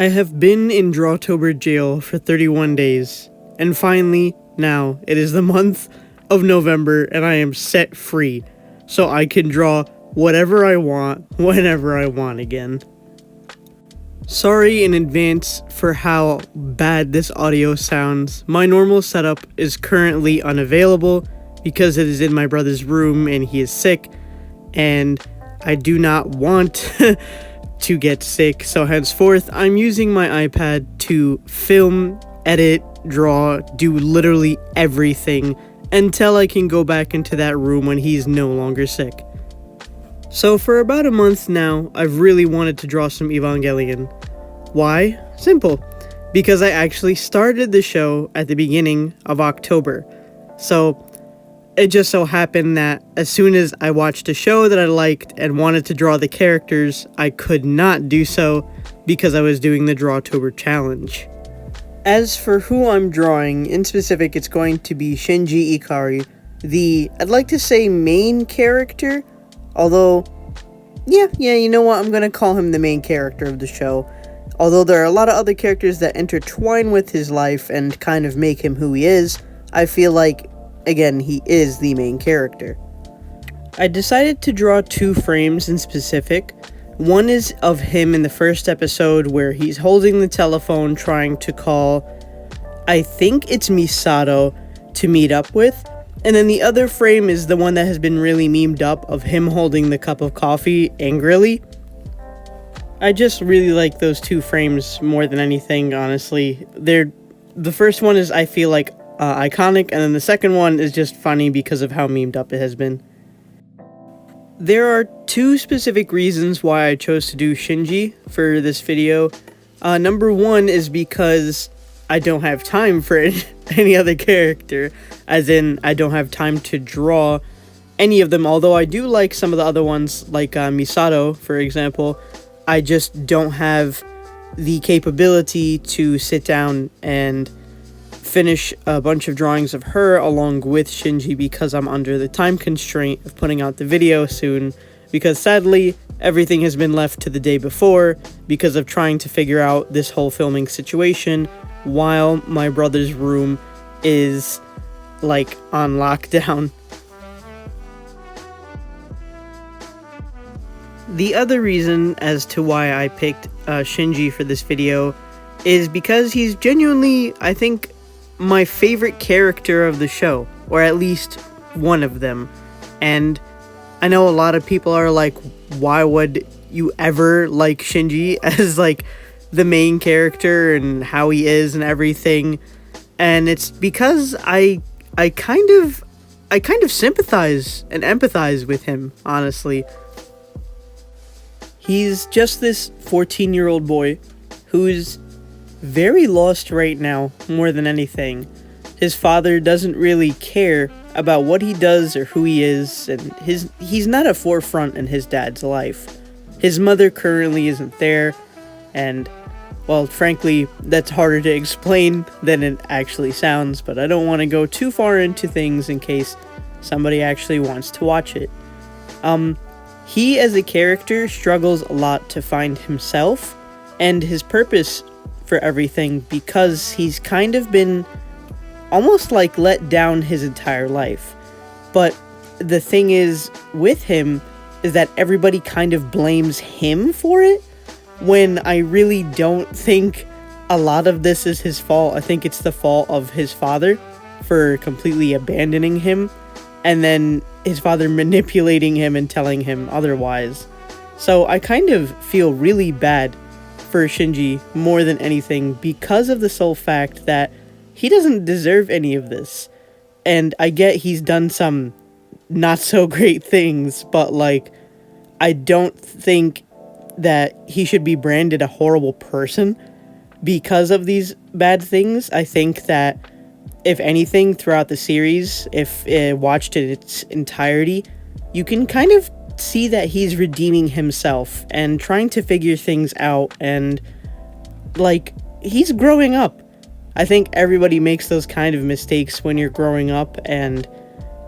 I have been in Drawtober jail for 31 days, and finally, now, it is the month of November and I am set free, so I can draw whatever I want, whenever I want again. Sorry in advance for how bad this audio sounds. My normal setup is currently unavailable because it is in my brother's room and he is sick, and I do not want to get sick, so henceforth I'm using my iPad to film, edit, draw, do literally everything until I can go back into that room when he's no longer sick. So for about a month now, I've really wanted to draw some Evangelion. Why? Simple. Because I actually started the show at the beginning of October. So it just so happened that as soon as I watched a show that I liked and wanted to draw the characters, I could not do so because I was doing the Drawtober challenge. As for who I'm drawing, in specific, it's going to be Shinji Ikari, I'd like to say main character, although, yeah, you know what, I'm going to call him the main character of the show. Although there are a lot of other characters that intertwine with his life and kind of make him who he is, I feel like, again, he is the main character. I decided to draw two frames in specific. One is of him in the first episode where he's holding the telephone trying to call, I think it's Misato, to meet up with. And then the other frame is the one that has been really memed up of him holding the cup of coffee angrily. I just really like those two frames more than anything, honestly. The first one is, I feel like, iconic, and then the second one is just funny because of how memed up it has been. There are two specific reasons why I chose to do Shinji for this video. Number one is because I don't have time for any other character, as in I don't have time to draw any of them, although I do like some of the other ones, like Misato, for example. I just don't have the capability to sit down and finish a bunch of drawings of her along with Shinji because I'm under the time constraint of putting out the video soon, because sadly everything has been left to the day before because of trying to figure out this whole filming situation while my brother's room is like on lockdown. The other reason as to why I picked Shinji for this video is because he's genuinely, I think, my favorite character of the show, or at least one of them. And I know a lot of people are like, why would you ever like Shinji as like the main character and how he is and everything? And it's because I kind of sympathize and empathize with him, honestly. He's just this 14-year-old boy who's very lost right now, more than anything. His father doesn't really care about what he does or who he is, and he's not a forefront in his dad's life. His mother currently isn't there, and, well, frankly, that's harder to explain than it actually sounds, but I don't want to go too far into things in case somebody actually wants to watch it. He, as a character, struggles a lot to find himself and his purpose for everything because he's kind of been almost like let down his entire life. But the thing is with him is that everybody kind of blames him for it, when I really don't think a lot of this is his fault. I think it's the fault of his father for completely abandoning him, and then his father manipulating him and telling him otherwise. So I kind of feel really bad for Shinji more than anything because of the sole fact that he doesn't deserve any of this. And I get he's done some not so great things, but like, I don't think that he should be branded a horrible person because of these bad things. I think that if anything, throughout the series, if watched in its entirety, you can kind of see that he's redeeming himself and trying to figure things out, and like, he's growing up. I think everybody makes those kind of mistakes when you're growing up, and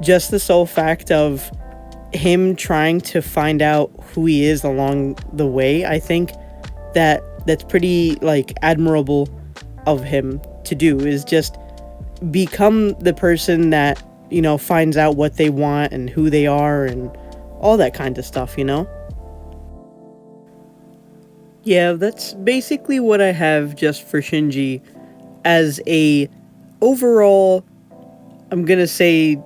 just the sole fact of him trying to find out who he is along the way, I think that that's pretty, like, admirable of him to do, is just become the person that, you know, finds out what they want and who they are and all that kind of stuff, you know? Yeah, that's basically what I have just for Shinji as a overall, I'm gonna say,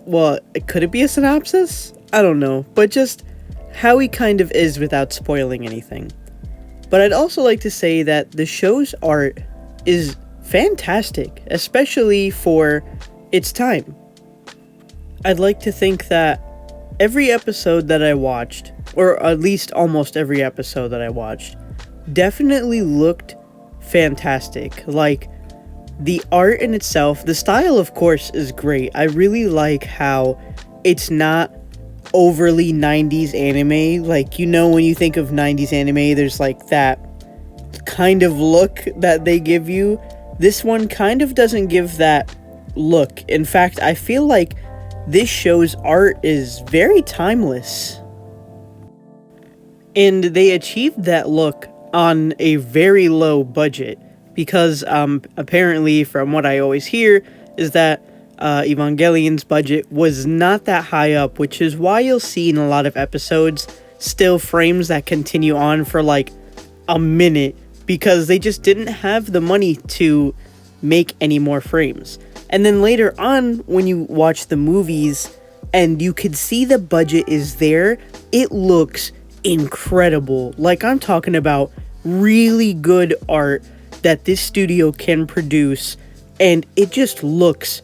well, could it be a synopsis? I don't know, but just how he kind of is without spoiling anything. But I'd also like to say that the show's art is fantastic, especially for its time. I'd like to think that every episode that I watched, or at least almost every episode that I watched, definitely looked fantastic. Like, the art in itself, the style of course is great. I really like how it's not overly 90s anime. Like, you know, when you think of 90s anime, there's like that kind of look that they give you. This one kind of doesn't give that look. In fact, I feel like this show's art is very timeless. And they achieved that look on a very low budget. Because apparently, from what I always hear, is that Evangelion's budget was not that high up, which is why you'll see in a lot of episodes still frames that continue on for like a minute, because they just didn't have the money to make any more frames. And then later on, when you watch the movies and you could see the budget is there, it looks incredible. Like, I'm talking about really good art that this studio can produce, and it just looks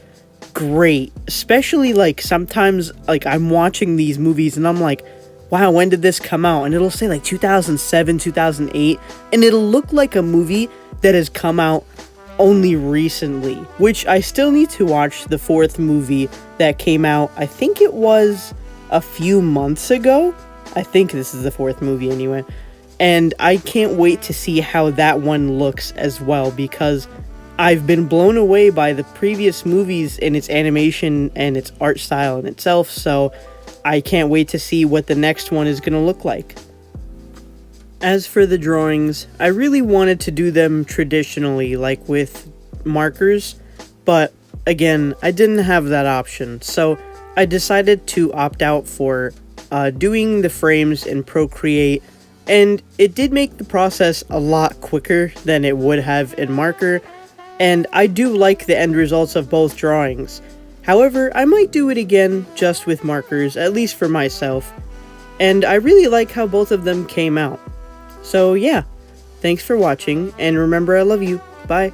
great. Especially, like, sometimes, like, I'm watching these movies and I'm like, wow, when did this come out? And it'll say like 2007, 2008, and it'll look like a movie that has come out only recently, which I still need to watch the fourth movie that came out, I think it was a few months ago. I think this is the fourth movie anyway. And I can't wait to see how that one looks as well, because I've been blown away by the previous movies in its animation and its art style in itself, so I can't wait to see what the next one is going to look like. As for the drawings, I really wanted to do them traditionally, like with markers, but again, I didn't have that option, so I decided to opt out for doing the frames in Procreate. And it did make the process a lot quicker than it would have in marker, and I do like the end results of both drawings. However, I might do it again just with markers, at least for myself, and I really like how both of them came out. So yeah, thanks for watching, and remember I love you. Bye.